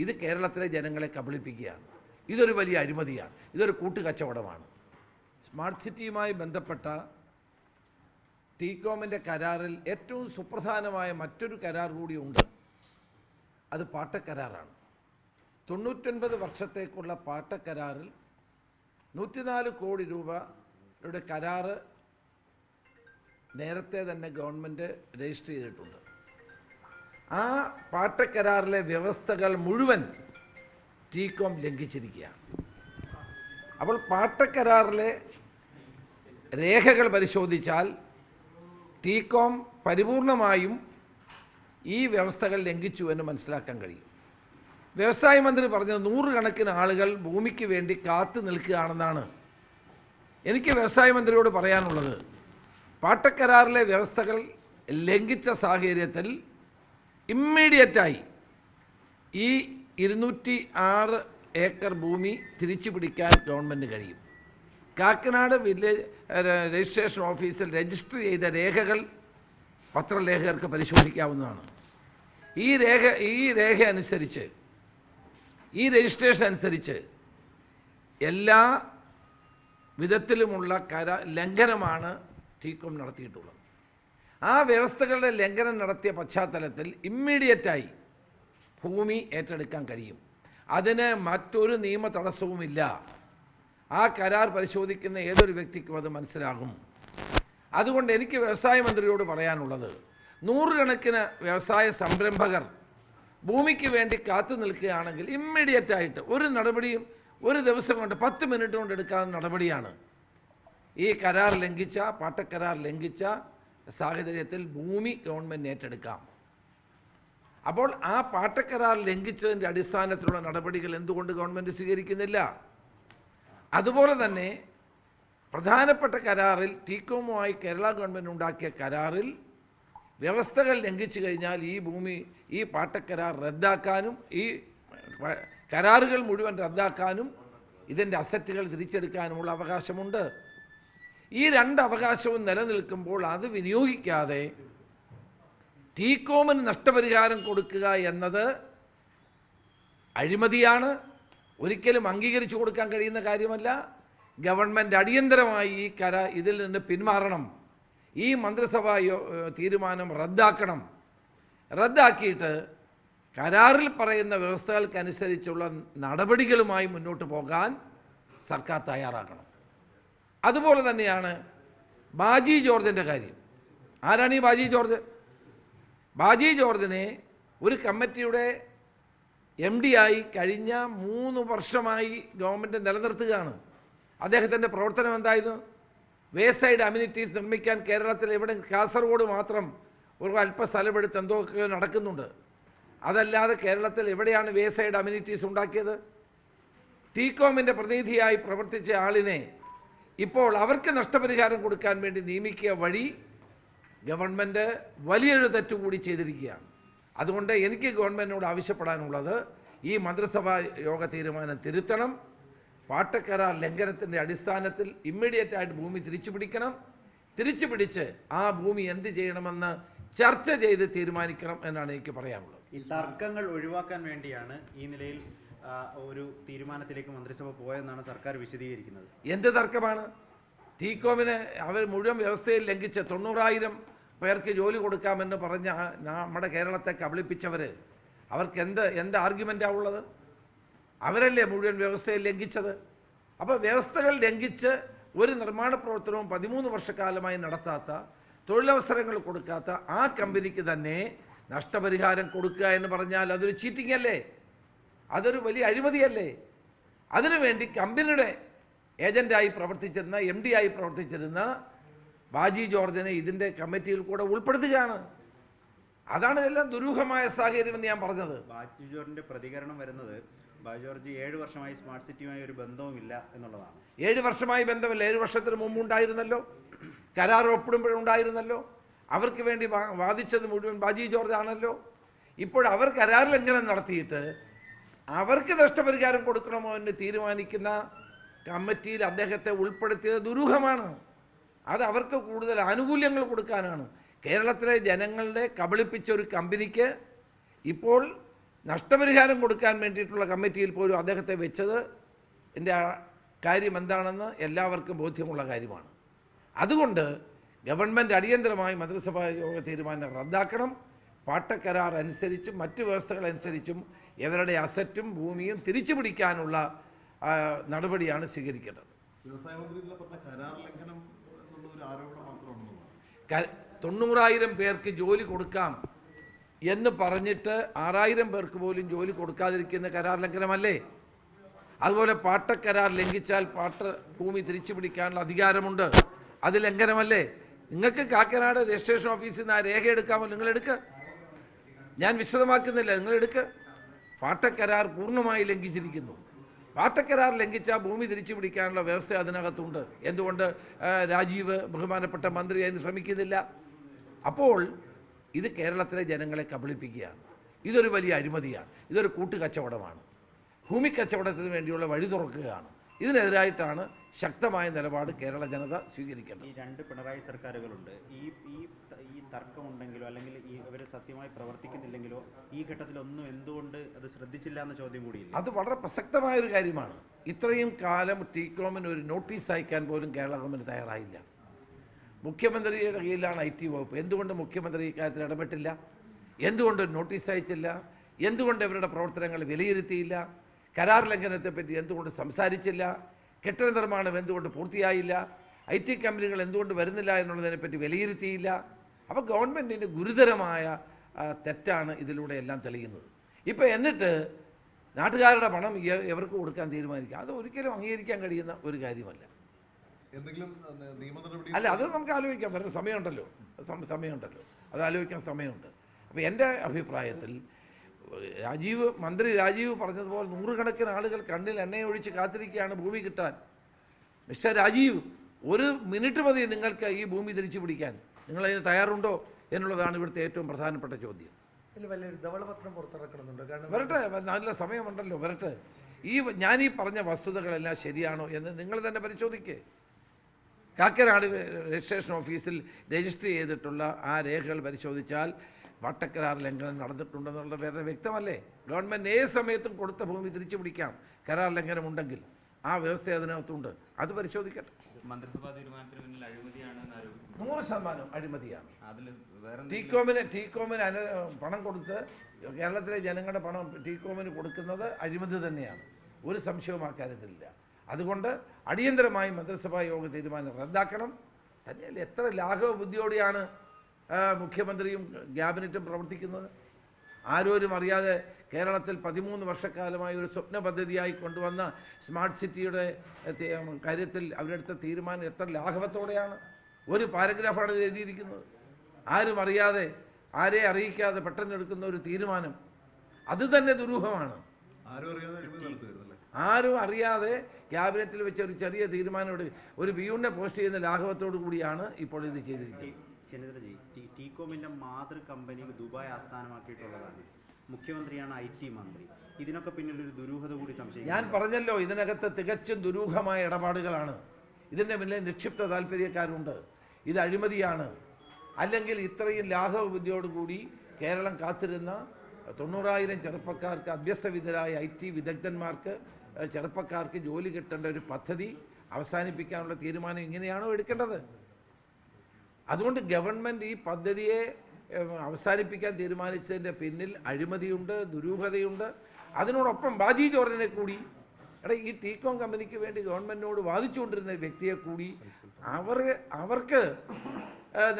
ഇത് കേരളത്തിലെ ജനങ്ങളെ കബളിപ്പിക്കുകയാണ്. ഇതൊരു വലിയ അഴിമതിയാണ്, ഇതൊരു കൂട്ടുകച്ചവടമാണ്. സ്മാർട്ട് സിറ്റിയുമായി ബന്ധപ്പെട്ട ടീകോമിൻ്റെ കരാറിൽ ഏറ്റവും സുപ്രധാനമായ മറ്റൊരു കരാർ കൂടിയുണ്ട്. അത് പാട്ടക്കരാറാണ്. 99 വർഷത്തേക്കുള്ള പാട്ടക്കരാറിൽ 104 കോടി രൂപയുടെ കരാറ് നേരത്തെ തന്നെ ഗവൺമെൻറ് രജിസ്റ്റർ ചെയ്തിട്ടുണ്ട്. ആ പാട്ടക്കരാറിലെ വ്യവസ്ഥകൾ മുഴുവൻ ടീകോം ലംഘിച്ചിരിക്കുകയാണ്. അപ്പോൾ പാട്ടക്കരാറിലെ രേഖകൾ പരിശോധിച്ചാൽ ടീകോം പരിപൂർണമായും ഈ വ്യവസ്ഥകൾ ലംഘിച്ചു എന്ന് മനസ്സിലാക്കാൻ കഴിയും. വ്യവസായ മന്ത്രി പറഞ്ഞത് 100 കണക്കിന് ആളുകൾ ഭൂമിക്ക് വേണ്ടി കാത്തു നിൽക്കുകയാണെന്നാണ്. എനിക്ക് വ്യവസായ മന്ത്രിയോട് പറയാനുള്ളത്, പാട്ടക്കരാറിലെ വ്യവസ്ഥകൾ ലംഘിച്ച സാഹചര്യത്തിൽ ഇമ്മീഡിയറ്റായി ഈ 206 ഏക്കർ ഭൂമി തിരിച്ചു പിടിക്കാൻ ഗവൺമെൻറ് കഴിയും. കാക്കനാട് വില്ലേജ് രജിസ്ട്രേഷൻ ഓഫീസിൽ രജിസ്റ്റർ ചെയ്ത രേഖകൾ പത്രലേഖകർക്ക് പരിശോധിക്കാവുന്നതാണ്. ഈ രേഖ അനുസരിച്ച്, ഈ രജിസ്ട്രേഷൻ അനുസരിച്ച് എല്ലാ വിധത്തിലുമുള്ള ലംഘനമാണ് ടീകോം നടത്തിയിട്ടുള്ളത്. ആ വ്യവസ്ഥകളുടെ ലംഘനം നടത്തിയ പശ്ചാത്തലത്തിൽ ഇമ്മീഡിയറ്റായി ഭൂമി ഏറ്റെടുക്കാൻ കഴിയും. അതിന് മറ്റൊരു നിയമ തടസ്സവുമില്ല. ആ കരാർ പരിശോധിക്കുന്ന ഏതൊരു വ്യക്തിക്കും അത് മനസ്സിലാകും. അതുകൊണ്ട് എനിക്ക് വ്യവസായ മന്ത്രിയോട് പറയാനുള്ളത്, 100 കണക്കിന് വ്യവസായ സംരംഭകർ ഭൂമിക്ക് വേണ്ടി കാത്തു നിൽക്കുകയാണെങ്കിൽ ഇമ്മീഡിയറ്റായിട്ട് ഒരു നടപടിയും ഒരു ദിവസം കൊണ്ട് 10 മിനിറ്റ് കൊണ്ട് എടുക്കാവുന്ന നടപടിയാണ്. ഈ കരാർ ലംഘിച്ച, പാട്ടക്കരാർ ലംഘിച്ച സാഹചര്യത്തിൽ ഭൂമി ഗവൺമെൻറ് ഏറ്റെടുക്കാം. അപ്പോൾ ആ പാട്ടക്കരാർ ലംഘിച്ചതിൻ്റെ അടിസ്ഥാനത്തിലുള്ള നടപടികൾ എന്തുകൊണ്ട് ഗവൺമെൻറ് സ്വീകരിക്കുന്നില്ല? അതുപോലെ തന്നെ പ്രധാനപ്പെട്ട കരാറിൽ, ടീകോമുമായി കേരള ഗവൺമെൻറ് ഉണ്ടാക്കിയ കരാറിൽ വ്യവസ്ഥകൾ ലംഘിച്ചു കഴിഞ്ഞാൽ ഈ പാട്ടക്കരാർ റദ്ദാക്കാനും ഈ കരാറുകൾ മുഴുവൻ റദ്ദാക്കാനും ഇതിൻ്റെ അസറ്റുകൾ തിരിച്ചെടുക്കാനുമുള്ള അവകാശമുണ്ട്. ഈ 2 അവകാശവും നിലനിൽക്കുമ്പോൾ അത് വിനിയോഗിക്കാതെ ടീകോമിന് നഷ്ടപരിഹാരം കൊടുക്കുക എന്നത് അഴിമതിയാണ്. ഒരിക്കലും അംഗീകരിച്ചു കൊടുക്കാൻ കഴിയുന്ന കാര്യമല്ല. ഗവൺമെൻറ് അടിയന്തരമായി ഇതിൽ നിന്ന് പിന്മാറണം. ഈ മന്ത്രിസഭാ തീരുമാനം റദ്ദാക്കണം. റദ്ദാക്കിയിട്ട് കരാറിൽ പറയുന്ന വ്യവസ്ഥകൾക്കനുസരിച്ചുള്ള നടപടികളുമായി മുന്നോട്ട് പോകാൻ സർക്കാർ തയ്യാറാക്കണം. അതുപോലെ തന്നെയാണ് ബാജി ജോർജിൻ്റെ കാര്യം. ആരാണ് ഈ ബാജി ജോർജ്? ബാജി ജോർജിനെ ഒരു കമ്മിറ്റിയുടെ MD ആയി കഴിഞ്ഞ 3 വർഷമായി ഗവൺമെൻറ് നിലനിർത്തുകയാണ്. അദ്ദേഹത്തിൻ്റെ പ്രവർത്തനം എന്തായിരുന്നു? വേസൈഡ് അമ്യൂണിറ്റീസ് നിർമ്മിക്കാൻ കേരളത്തിൽ എവിടെ, കാസർഗോഡ് മാത്രം ഒരു അല്പ സ്ഥലമെടുത്ത് എന്തൊക്കെയോ നടക്കുന്നുണ്ട്. അതല്ലാതെ കേരളത്തിൽ എവിടെയാണ് വേസൈഡ് അമ്യൂണിറ്റീസ് ഉണ്ടാക്കിയത്? ടീകോമിൻ്റെ പ്രതിനിധിയായി പ്രവർത്തിച്ച ആളിനെ ഇപ്പോൾ അവർക്ക് നഷ്ടപരിഹാരം കൊടുക്കാൻ വേണ്ടി നിയമിക്കുക വഴി ഗവൺമെൻറ് വലിയൊരു തെറ്റുകൂടി ചെയ്തിരിക്കുകയാണ്. അതുകൊണ്ട് എനിക്ക് ഗവൺമെൻറ്റിനോട് ആവശ്യപ്പെടാനുള്ളത്, ഈ മന്ത്രിസഭാ യോഗ തീരുമാനം തിരുത്തണം. പാട്ടക്കരാർ ലംഘനത്തിൻ്റെ അടിസ്ഥാനത്തിൽ ഇമ്മീഡിയറ്റായിട്ട് ഭൂമി തിരിച്ചു പിടിക്കണം. തിരിച്ചു പിടിച്ച് ആ ഭൂമി എന്ത് ചെയ്യണമെന്ന് ചർച്ച ചെയ്ത് തീരുമാനിക്കണം എന്നാണ് എനിക്ക് പറയാനുള്ളത്. ഈ തർക്കങ്ങൾ ഒഴിവാക്കാൻ വേണ്ടിയാണ് ഈ നിലയിൽ ഒരു തീരുമാനത്തിലേക്ക് മന്ത്രിസഭ പോയെന്നാണ് സർക്കാർ വിശദീകരിക്കുന്നത്. എന്ത് തർക്കമാണ്? ടീകോമിന് അവർ മുഴുവൻ വ്യവസ്ഥയിൽ ലംഘിച്ച് 90,000 പേർക്ക് ജോലി കൊടുക്കാമെന്ന് പറഞ്ഞ നമ്മുടെ കേരളത്തെ കബളിപ്പിച്ചവർ, അവർക്ക് എന്ത് ആർഗ്യുമെൻ്റാണ് ഉള്ളത്? അവരല്ലേ മുഴുവൻ വ്യവസ്ഥയിൽ ലംഘിച്ചത്. അപ്പോൾ വ്യവസ്ഥകൾ ലംഘിച്ച് ഒരു നിർമ്മാണ പ്രവർത്തനവും 13 വർഷക്കാലമായി നടത്താത്ത, തൊഴിലവസരങ്ങൾ കൊടുക്കാത്ത ആ കമ്പനിക്ക് തന്നെ നഷ്ടപരിഹാരം കൊടുക്കുക എന്ന് പറഞ്ഞാൽ അതൊരു ചീറ്റിംഗ് അല്ലേ? അതൊരു വലിയ അഴിമതിയല്ലേ? അതിനുവേണ്ടി കമ്പനിയുടെ ഏജൻ്റായി പ്രവർത്തിച്ചിരുന്ന, MD ആയി പ്രവർത്തിച്ചിരുന്ന ബാജി ജോർജിനെ ഇതിൻ്റെ കമ്മിറ്റിയിൽ കൂടെ ഉൾപ്പെടുത്തുകയാണ്. അതാണ് ഇതെല്ലാം ദുരൂഹമായ സാഹചര്യമെന്ന് ഞാൻ പറഞ്ഞത്. ബാജി ജോർജിൻ്റെ പ്രതികരണം വരുന്നത്, ബാജി ജോർജ് 7 വർഷമായി സ്മാർട്ട് സിറ്റിയുമായി ഒരു ബന്ധവുമില്ല എന്നുള്ളതാണ്. 7 വർഷമായി ബന്ധമില്ല. 7 വർഷത്തിന് മുമ്പ് ഉണ്ടായിരുന്നല്ലോ, കരാർ ഒപ്പിടുമ്പോഴുണ്ടായിരുന്നല്ലോ. അവർക്ക് വേണ്ടി വാദിച്ചത് മുഴുവൻ ബാജി ജോർജ് ആണല്ലോ. ഇപ്പോൾ അവർ കരാർ ലംഘനം നടത്തിയിട്ട് അവർക്ക് നഷ്ടപരിഹാരം കൊടുക്കണമോ എന്ന് തീരുമാനിക്കുന്ന കമ്മിറ്റിയിൽ അദ്ദേഹത്തെ ഉൾപ്പെടുത്തിയത് ദുരൂഹമാണ്. അത് അവർക്ക് കൂടുതൽ ആനുകൂല്യങ്ങൾ കൊടുക്കാനാണ്. കേരളത്തിലെ ജനങ്ങളുടെ കബളിപ്പിച്ച ഒരു കമ്പനിക്ക് ഇപ്പോൾ നഷ്ടപരിഹാരം കൊടുക്കാൻ വേണ്ടിയിട്ടുള്ള കമ്മിറ്റിയിൽ പോലും അദ്ദേഹത്തെ വെച്ചത് എൻ്റെ കാര്യം എന്താണെന്ന് എല്ലാവർക്കും ബോധ്യമുള്ള കാര്യമാണ്. അതുകൊണ്ട് ഗവൺമെൻറ് അടിയന്തരമായി മന്ത്രിസഭാ യോഗ തീരുമാനം റദ്ദാക്കണം. പാട്ടക്കരാർ അനുസരിച്ചും മറ്റ് വ്യവസ്ഥകളനുസരിച്ചും ഇവരുടെ അസറ്റും ഭൂമിയും തിരിച്ചു പിടിക്കാനുള്ള നടപടിയാണ് സ്വീകരിക്കേണ്ടത്. 90,000 പേർക്ക് ജോലി കൊടുക്കാം എന്ന് പറഞ്ഞിട്ട് 6,000 പേർക്ക് പോലും ജോലി കൊടുക്കാതിരിക്കുന്ന കരാർ ലംഘനമല്ലേ? അതുപോലെ പാട്ടക്കരാർ ലംഘിച്ചാൽ ഭൂമി തിരിച്ചു പിടിക്കാനുള്ള അധികാരമുണ്ട്, അത് ലംഘനമല്ലേ? നിങ്ങൾക്ക് കാക്കനാട് രജിസ്ട്രേഷൻ ഓഫീസിൽ നിന്ന് ആ രേഖ എടുക്കാമോ? നിങ്ങളെടുക്കുക, ഞാൻ വിശദമാക്കുന്നില്ല, നിങ്ങളെടുക്കുക. പാട്ടക്കരാർ പൂർണ്ണമായി ലംഘിച്ചിരിക്കുന്നു. പാട്ടക്കരാർ ലംഘിച്ചാൽ ഭൂമി തിരിച്ചു പിടിക്കാനുള്ള വ്യവസ്ഥ അതിനകത്തുണ്ട്. എന്തുകൊണ്ട് രാജീവ് ബഹുമാനപ്പെട്ട മന്ത്രി അതിന് ശ്രമിക്കുന്നില്ല? അപ്പോൾ ഇത് കേരളത്തിലെ ജനങ്ങളെ കബളിപ്പിക്കുകയാണ്. ഇതൊരു വലിയ അഴിമതിയാണ്, ഇതൊരു കൂട്ടുകച്ചവടമാണ്, ഭൂമി കച്ചവടത്തിന് വേണ്ടിയുള്ള വഴി തുറക്കുകയാണ്. ഇതിനെതിരായിട്ടാണ് ശക്തമായ നിലപാട് കേരള ജനത സ്വീകരിക്കേണ്ടത്. ഈ 2 പിണറായി സർക്കാരുകളുണ്ട്. ഈ തർക്കമുണ്ടെങ്കിലോ അല്ലെങ്കിൽ ഇവർ സത്യമായി പ്രവർത്തിക്കുന്നില്ലെങ്കിലോ ഈ ഘട്ടത്തിലൊന്നും എന്തുകൊണ്ട് അത് ശ്രദ്ധിച്ചില്ല എന്ന ചോദ്യം കൂടിയില്ല. അത് വളരെ പ്രസക്തമായൊരു കാര്യമാണ്. ഇത്രയും കാലം ടീകോമിന് ഒരു നോട്ടീസ് അയക്കാൻ പോലും കേരള ഗവൺമെൻറ് തയ്യാറായില്ല. മുഖ്യമന്ത്രിയുടെ കീഴിലാണ് IT വകുപ്പ്. എന്തുകൊണ്ട് മുഖ്യമന്ത്രി ഇക്കാര്യത്തിൽ ഇടപെട്ടില്ല? എന്തുകൊണ്ട് നോട്ടീസ് അയച്ചില്ല? എന്തുകൊണ്ട് ഇവരുടെ പ്രവർത്തനങ്ങൾ വിലയിരുത്തിയില്ല? കരാർ ലംഘനത്തെപ്പറ്റി എന്തുകൊണ്ട് സംസാരിച്ചില്ല? കെട്ടിട നിർമ്മാണം എന്തുകൊണ്ട് പൂർത്തിയായില്ല? IT കമ്പനികൾ എന്തുകൊണ്ട് വരുന്നില്ല എന്നുള്ളതിനെപ്പറ്റി വിലയിരുത്തിയില്ല? അപ്പോൾ ഗവൺമെൻറ്റിൻ്റെ ഗുരുതരമായ തെറ്റാണ് ഇതിലൂടെ എല്ലാം തെളിയുന്നത്. ഇപ്പോൾ എന്നിട്ട് നാട്ടുകാരുടെ പണം എവർക്ക് കൊടുക്കാൻ തീരുമാനിക്കുക, അത് ഒരിക്കലും അംഗീകരിക്കാൻ കഴിയുന്ന ഒരു കാര്യമല്ല. അല്ല, അത് നമുക്ക് ആലോചിക്കാം, വേറെ സമയമുണ്ടല്ലോ, അത് ആലോചിക്കാൻ സമയമുണ്ട്. അപ്പോൾ എൻ്റെ അഭിപ്രായത്തിൽ മന്ത്രി രാജീവ് പറഞ്ഞതുപോലെ 100 ആളുകൾ കണ്ണിൽ എണ്ണയൊഴിച്ച് കാത്തിരിക്കുകയാണ് ഭൂമി കിട്ടാൻ. മിസ്റ്റർ രാജീവ്, 1 മിനിറ്റ് മതി നിങ്ങൾക്ക് ഈ ഭൂമി തിരിച്ചു പിടിക്കാൻ. നിങ്ങളതിന് തയ്യാറുണ്ടോ എന്നുള്ളതാണ് ഇവിടുത്തെ ഏറ്റവും പ്രധാനപ്പെട്ട ചോദ്യം. വലിയൊരു ധവളപത്രം പുറത്തിറക്കണമെന്നുണ്ട്. കാരണം വരട്ടെ, നല്ല സമയമുണ്ടല്ലോ, വരട്ടെ. ഞാനീ പറഞ്ഞ വസ്തുതകളെല്ലാം ശരിയാണോ എന്ന് നിങ്ങൾ തന്നെ പരിശോധിക്കേ. കാക്കനാട് രജിസ്ട്രേഷൻ ഓഫീസിൽ രജിസ്റ്റർ ചെയ്തിട്ടുള്ള ആ രേഖകൾ പരിശോധിച്ചാൽ പാട്ടക്കരാർ ലംഘനം നടന്നിട്ടുണ്ടെന്നുള്ള വേറെ വ്യക്തമല്ലേ? ഗവൺമെൻറ് ഏത് സമയത്തും കൊടുത്ത ഭൂമി തിരിച്ചു പിടിക്കാം കരാർ ലംഘനം ഉണ്ടെങ്കിൽ. ആ വ്യവസ്ഥ അതിനകത്തുണ്ട്, അത് പരിശോധിക്കട്ടെ. മന്ത്രിസഭാ തീരുമാനത്തിന് പിന്നിൽ അഴിമതിയാണ് 100% അഴിമതിയാണ്. അതിൽ വേറെ ടീകോമിന് പണം കൊടുത്ത് കേരളത്തിലെ ജനങ്ങളുടെ പണം ടീകോമിന് കൊടുക്കുന്നത് അഴിമതി തന്നെയാണ്, ഒരു സംശയവും ആ കാര്യത്തിലില്ല. അതുകൊണ്ട് അടിയന്തരമായി മന്ത്രിസഭാ യോഗ തീരുമാനം റദ്ദാക്കണം. തന്നെയല്ല, എത്ര ലാഘവ ബുദ്ധിയോടെയാണ് മുഖ്യമന്ത്രിയും ക്യാബിനറ്റും പ്രവർത്തിക്കുന്നത്. ആരോരും അറിയാതെ കേരളത്തിൽ 13 വർഷക്കാലമായി ഒരു സ്വപ്ന പദ്ധതിയായി കൊണ്ടുവന്ന സ്മാർട്ട് സിറ്റിയുടെ കാര്യത്തിൽ അവരെടുത്ത തീരുമാനം എത്ര ലാഘവത്തോടെയാണ്. ഒരു പാരഗ്രാഫാണ് ഇത് എഴുതിയിരിക്കുന്നത്. ആരും അറിയാതെ, ആരെ അറിയിക്കാതെ പെട്ടെന്ന് എടുക്കുന്ന ഒരു തീരുമാനം, അത് തന്നെ ദുരൂഹമാണ്. ആരും അറിയാതെ ക്യാബിനറ്റിൽ വെച്ച ഒരു ചെറിയ തീരുമാനം ഒരു പിയൂണിനെ പോസ്റ്റ് ചെയ്യുന്ന ലാഘവത്തോടു കൂടിയാണ് ഇപ്പോൾ ഇത് ചെയ്തിരിക്കുന്നത്. ശനിധരജി, ടീകോമിൻ്റെ മാതൃ കമ്പനി ദുബായ് ആസ്ഥാനമാക്കിയിട്ടുള്ളതാണ്. മുഖ്യമന്ത്രിയാണ് IT മന്ത്രി. ഇതിനൊക്കെ പിന്നിലൊരു ദുരൂഹത കൂടി സംശയിക്കും. ഞാൻ പറഞ്ഞല്ലോ, ഇതിനകത്ത് തികച്ചും ദുരൂഹമായ ഇടപാടുകളാണ്. ഇതിൻ്റെ പിന്നിലെ നിക്ഷിപ്ത താല്പര്യക്കാരുണ്ട്. ഇത് അഴിമതിയാണ്. അല്ലെങ്കിൽ ഇത്രയും ലാഘവ ബുദ്ധിയോടുകൂടി കേരളം കാത്തിരുന്ന 90,000 ചെറുപ്പക്കാർക്ക്, അഭ്യസ്തവിദ്യരായ IT വിദഗ്ധന്മാർക്ക്, ചെറുപ്പക്കാർക്ക് ജോലി കിട്ടേണ്ട ഒരു പദ്ധതി അവസാനിപ്പിക്കാനുള്ള തീരുമാനം ഇങ്ങനെയാണോ എടുക്കേണ്ടത്? അതുകൊണ്ട് ഗവൺമെൻറ് ഈ പദ്ധതിയെ അവസാനിപ്പിക്കാൻ തീരുമാനിച്ചതിൻ്റെ പിന്നിൽ അഴിമതിയുണ്ട്, ദുരൂഹതയുണ്ട്. അതിനോടൊപ്പം ബാജി ജോർജിനെ കൂടി, ഈ ടീകോം കമ്പനിക്ക് വേണ്ടി ഗവൺമെൻറ്റിനോട് വാദിച്ചുകൊണ്ടിരുന്ന വ്യക്തിയെ കൂടി അവർക്ക്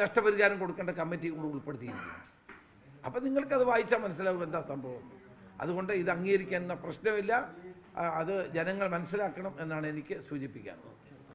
നഷ്ടപരിഹാരം കൊടുക്കേണ്ട കമ്മിറ്റി കൂടി ഉൾപ്പെടുത്തിയിരിക്കുന്നു. അപ്പം നിങ്ങൾക്കത് വായിച്ചാൽ മനസ്സിലാവും എന്താ സംഭവം. അതുകൊണ്ട് ഇത് അംഗീകരിക്കുന്ന പ്രശ്നമില്ല, അത് ജനങ്ങൾ മനസ്സിലാക്കണം എന്നാണ് എനിക്ക് സൂചിപ്പിക്കാനുള്ളത്.